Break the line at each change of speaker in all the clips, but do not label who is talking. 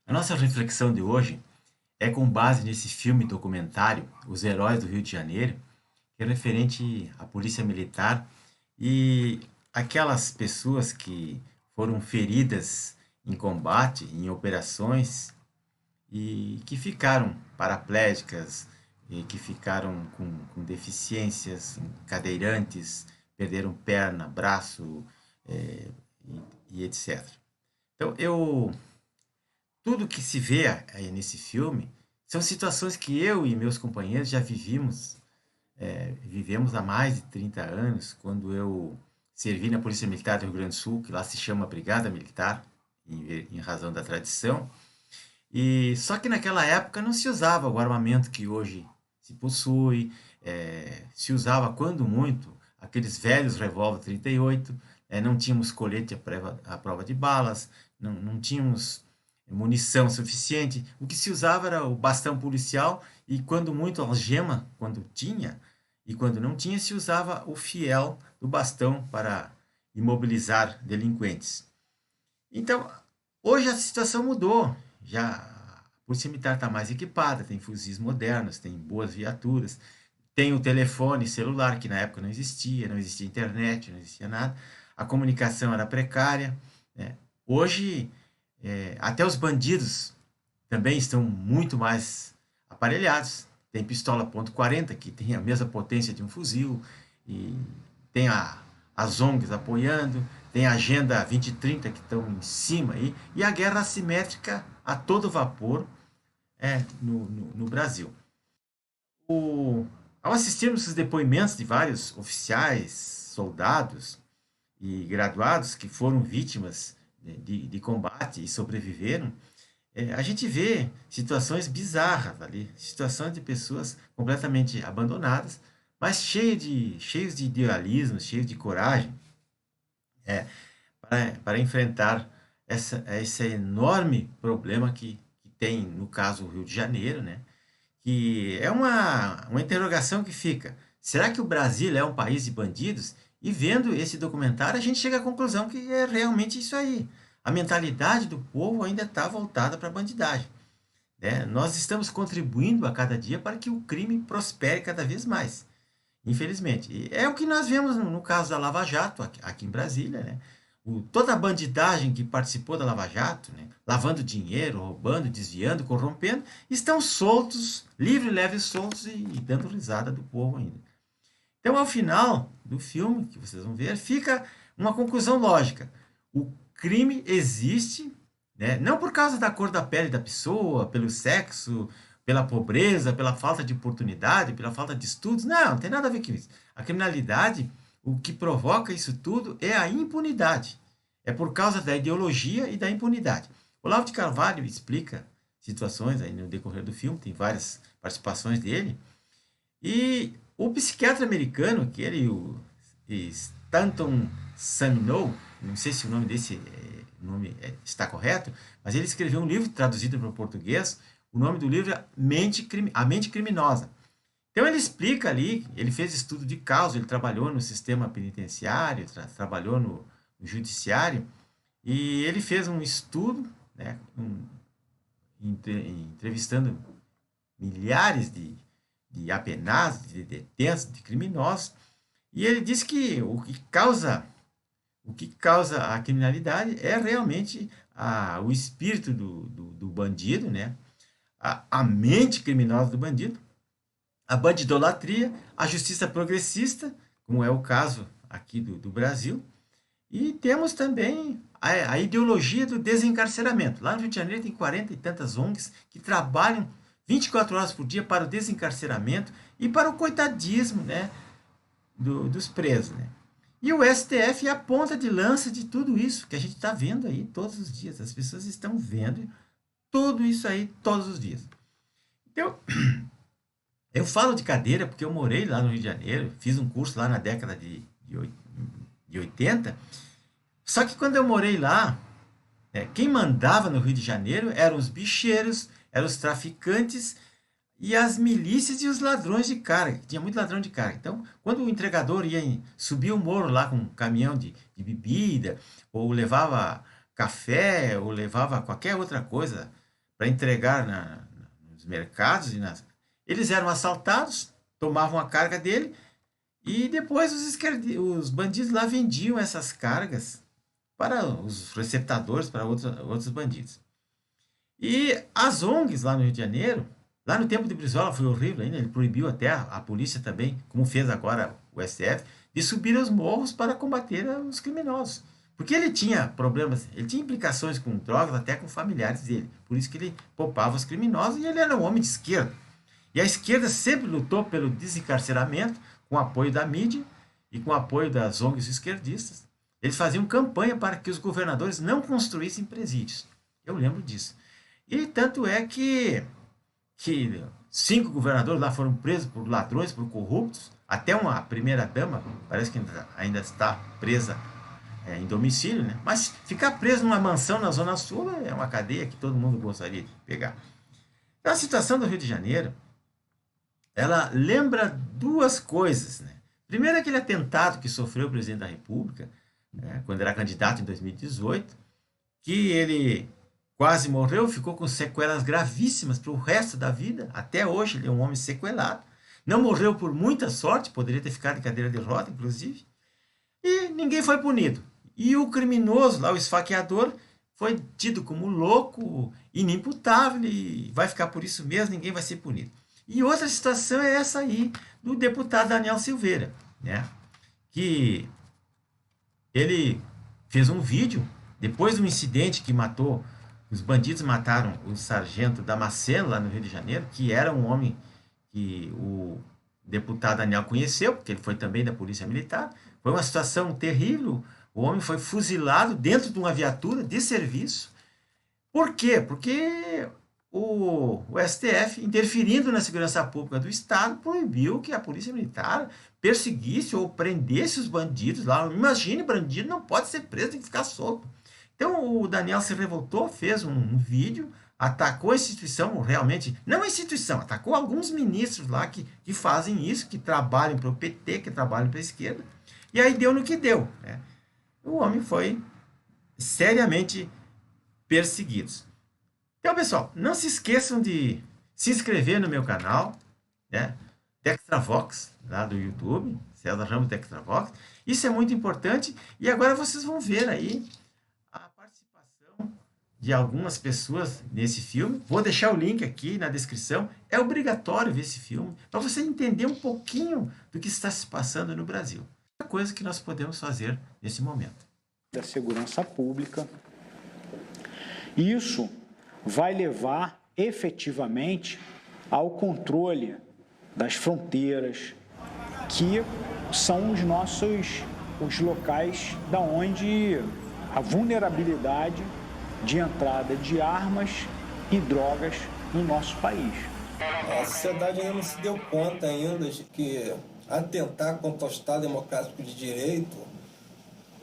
A nossa reflexão de hoje é com base nesse filme documentário, Os Heróis do Rio de Janeiro, que é referente à Polícia Militar e aquelas pessoas que foram feridas em combate, em operações e que ficaram paraplégicas, e que ficaram com deficiências, cadeirantes, perderam perna, braço, eh, e etc. Então, tudo que se vê aí nesse filme são situações que eu e meus companheiros já vivemos há mais de 30 anos, quando eu servi na Polícia Militar do Rio Grande do Sul, que lá se chama Brigada Militar, em razão da tradição. E só que naquela época não se usava o armamento que hoje se possui, se usava quando muito aqueles velhos revólver 38, não tínhamos colete à prova de balas, não tínhamos munição suficiente. O que se usava era o bastão policial e quando muito algema, quando tinha, e quando não tinha se usava o fiel do bastão para imobilizar delinquentes. Então, hoje a situação mudou. Já a Polícia Militar está mais equipada, tem fuzis modernos, tem boas viaturas, tem o telefone celular, que na época não existia internet, não existia nada. A comunicação era precária. Né? Hoje, até os bandidos também estão muito mais aparelhados. Tem pistola .40, que tem a mesma potência de um fuzil, e tem as ONGs apoiando, tem a Agenda 2030 que estão em cima aí, e a guerra assimétrica a todo vapor no Brasil. O, Ao assistirmos os depoimentos de vários oficiais, soldados e graduados que foram vítimas de combate e sobreviveram, a gente vê situações bizarras ali, situações de pessoas completamente abandonadas, mas cheios de idealismo, cheios de coragem, para enfrentar esse enorme problema que tem, no caso, o Rio de Janeiro, né? Que é uma interrogação que fica: será que o Brasil é um país de bandidos? E vendo esse documentário, a gente chega à conclusão que é realmente isso aí. A mentalidade do povo ainda está voltada para a bandidagem. Né? Nós estamos contribuindo a cada dia para que o crime prospere cada vez mais, infelizmente. E é o que nós vemos no caso da Lava Jato, aqui em Brasília. Né? Toda a bandidagem que participou da Lava Jato, né? Lavando dinheiro, roubando, desviando, corrompendo, estão soltos, livre, leve, soltos e dando risada do povo ainda. Então, ao final do filme, que vocês vão ver, fica uma conclusão lógica. O crime existe, né? Não por causa da cor da pele da pessoa, pelo sexo, pela pobreza, pela falta de oportunidade, pela falta de estudos. Não tem nada a ver com isso. A criminalidade, o que provoca isso tudo é a impunidade. É por causa da ideologia e da impunidade. Olavo de Carvalho explica situações aí no decorrer do filme, tem várias participações dele, e o psiquiatra americano, que ele, o Stanton Sumnow, não sei se o nome desse nome está correto, mas ele escreveu um livro traduzido para o português. O nome do livro é A Mente Criminosa. Então ele explica ali, ele fez estudo de causa, ele trabalhou no sistema penitenciário, trabalhou no judiciário, e ele fez um estudo, né, entrevistando milhares de apenados, de detentos, de criminosos, e ele disse que o que causa a criminalidade é realmente o espírito do bandido, né? A mente criminosa do bandido, a bandidolatria, a justiça progressista, como é o caso aqui do Brasil, e temos também a ideologia do desencarceramento. Lá no Rio de Janeiro tem 40 e tantas ONGs que trabalham 24 horas por dia para o desencarceramento e para o coitadismo, né, dos presos. Né? E o STF é a ponta de lança de tudo isso que a gente está vendo aí todos os dias. As pessoas estão vendo tudo isso aí todos os dias. Então, eu falo de cadeira porque eu morei lá no Rio de Janeiro, fiz um curso lá na década de 80. Só que quando eu morei lá, quem mandava no Rio de Janeiro eram os bicheiros, eram os traficantes e as milícias e os ladrões de carga. Tinha muito ladrão de carga. Então, quando o entregador subir o morro lá com um caminhão de bebida, ou levava café, ou levava qualquer outra coisa para entregar nos mercados. Eles eram assaltados, tomavam a carga dele e depois os bandidos lá vendiam essas cargas para os receptadores, para outros bandidos. E as ONGs lá no Rio de Janeiro, lá no tempo de Brizola foi horrível ainda, ele proibiu até a polícia também, como fez agora o STF, de subir aos morros para combater os criminosos. Porque ele tinha problemas, ele tinha implicações com drogas, até com familiares dele. Por isso que ele poupava os criminosos e ele era um homem de esquerda. E a esquerda sempre lutou pelo desencarceramento, com o apoio da mídia e com o apoio das ONGs esquerdistas. Eles faziam campanha para que os governadores não construíssem presídios. Eu lembro disso. E tanto é que 5 governadores lá foram presos por ladrões, por corruptos. Até uma primeira-dama, parece que ainda está presa em domicílio, né? Mas ficar preso numa mansão na Zona Sul é uma cadeia que todo mundo gostaria de pegar. Então, a situação do Rio de Janeiro, ela lembra duas coisas, né? Primeiro, aquele atentado que sofreu o presidente da República, né, quando era candidato em 2018, que ele quase morreu, ficou com sequelas gravíssimas para o resto da vida. Até hoje ele é um homem sequelado. Não morreu por muita sorte, poderia ter ficado em cadeira de roda, inclusive. E ninguém foi punido. E o criminoso lá, o esfaqueador, foi tido como louco, inimputável, e vai ficar por isso mesmo, ninguém vai ser punido. E outra situação é essa aí, do deputado Daniel Silveira, né? Que ele fez um vídeo, depois do incidente que matou, os bandidos mataram o sargento Damasceno, lá no Rio de Janeiro, que era um homem que o deputado Daniel conheceu, porque ele foi também da Polícia Militar. Foi uma situação terrível. O homem foi fuzilado dentro de uma viatura de serviço. Por quê? Porque o STF, interferindo na segurança pública do Estado, proibiu que a Polícia Militar perseguisse ou prendesse os bandidos lá. Imagine, bandido não pode ser preso, tem que ficar solto. Então o Daniel se revoltou, fez um vídeo, atacou a instituição, realmente, não a instituição, atacou alguns ministros lá que fazem isso, que trabalham para o PT, que trabalham para a esquerda, e aí deu no que deu, né? O homem foi seriamente perseguido. Então, pessoal, não se esqueçam de se inscrever no meu canal, né? Dextravox, lá do YouTube, César Ramos Dextravox. Isso é muito importante. E agora vocês vão ver aí a participação de algumas pessoas nesse filme. Vou deixar o link aqui na descrição. É obrigatório ver esse filme para você entender um pouquinho do que está se passando no Brasil. É a coisa que nós podemos fazer nesse momento.
Da segurança pública. Isso vai levar efetivamente ao controle das fronteiras, que são os locais da onde a vulnerabilidade de entrada de armas e drogas no nosso país.
A sociedade ainda não se deu conta ainda de que atentar contra o Estado Democrático de Direito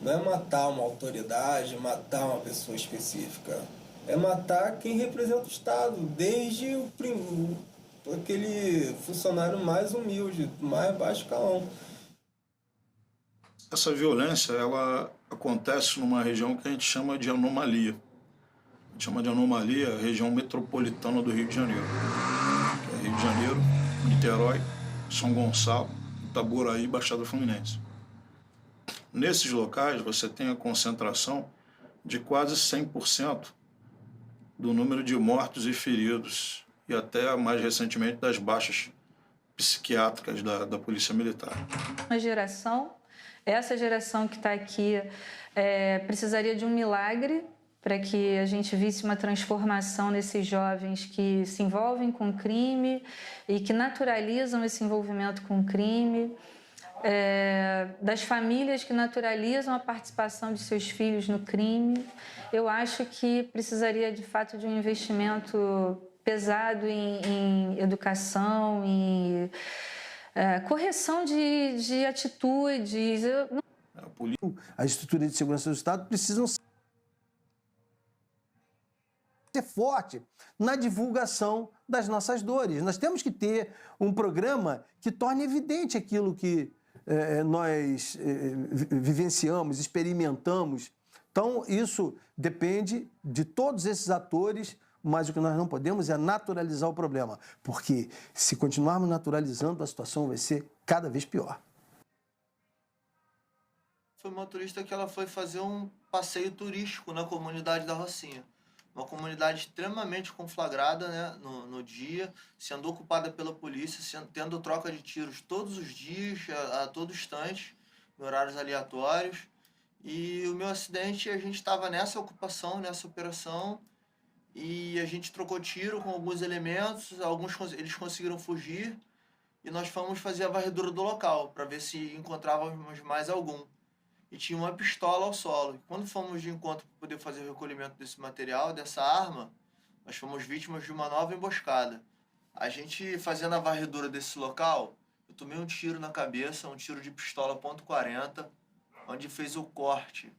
não é matar uma autoridade, matar uma pessoa específica. É matar quem representa o Estado, desde aquele funcionário mais humilde, mais baixo calão.
Essa violência, ela acontece numa região que a gente chama de anomalia. A gente chama de anomalia a região metropolitana do Rio de Janeiro. Que é Rio de Janeiro, Niterói, São Gonçalo, Itaboraí e Baixada Fluminense. Nesses locais, você tem a concentração de quase 100% do número de mortos e feridos, e até mais recentemente das baixas psiquiátricas da Polícia Militar.
Essa geração que está aqui precisaria de um milagre para que a gente visse uma transformação nesses jovens que se envolvem com crime e que naturalizam esse envolvimento com crime, das famílias que naturalizam a participação de seus filhos no crime. Eu acho que precisaria, de fato, de um investimento pesado em educação, em correção de atitudes.
As estruturas de segurança do Estado precisam ser forte na divulgação das nossas dores. Nós temos que ter um programa que torne evidente aquilo que nós vivenciamos, experimentamos. Então, isso depende de todos esses atores mas o que nós não podemos é naturalizar o problema, porque se continuarmos naturalizando, a situação vai ser cada vez pior.
Foi uma motorista que ela foi fazer um passeio turístico na comunidade da Rocinha. Uma comunidade extremamente conflagrada, né, no dia, sendo ocupada pela polícia, tendo troca de tiros todos os dias, a todo instante, em horários aleatórios. E o meu acidente, a gente estava nessa ocupação, nessa operação, e a gente trocou tiro com alguns elementos, eles conseguiram fugir, e nós fomos fazer a varredura do local, para ver se encontrávamos mais algum. E tinha uma pistola ao solo. E quando fomos de encontro para poder fazer o recolhimento desse material, dessa arma, nós fomos vítimas de uma nova emboscada. A gente, fazendo a varredura desse local, eu tomei um tiro na cabeça, um tiro de pistola .40, onde fez o corte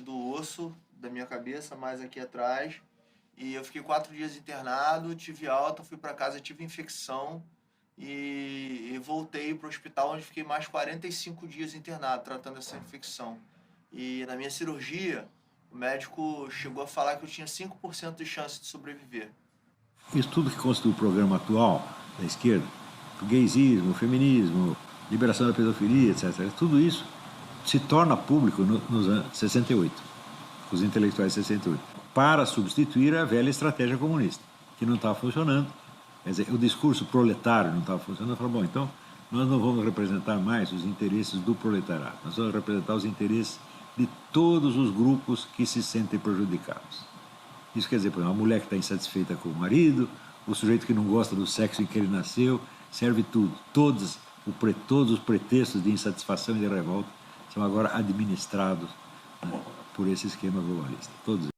do osso da minha cabeça, mais aqui atrás. E eu fiquei 4 dias internado, tive alta, fui para casa, tive infecção. E voltei para o hospital, onde fiquei mais 45 dias internado, tratando essa infecção. E na minha cirurgia, o médico chegou a falar que eu tinha 5% de chance de sobreviver.
Isso tudo que constitui o programa atual da esquerda, o gaysismo, o feminismo, liberação da pedofilia, etc., tudo isso se torna público nos anos 68, os intelectuais de 68, para substituir a velha estratégia comunista, que não estava funcionando. Quer dizer, o discurso proletário não estava funcionando. Eu falei, bom, então nós não vamos representar mais os interesses do proletariado, nós vamos representar os interesses de todos os grupos que se sentem prejudicados. Isso quer dizer, por exemplo, a mulher que está insatisfeita com o marido, o sujeito que não gosta do sexo em que ele nasceu, serve tudo. Todos os pretextos de insatisfação e de revolta são agora administrados, né, por esse esquema globalista. Todos.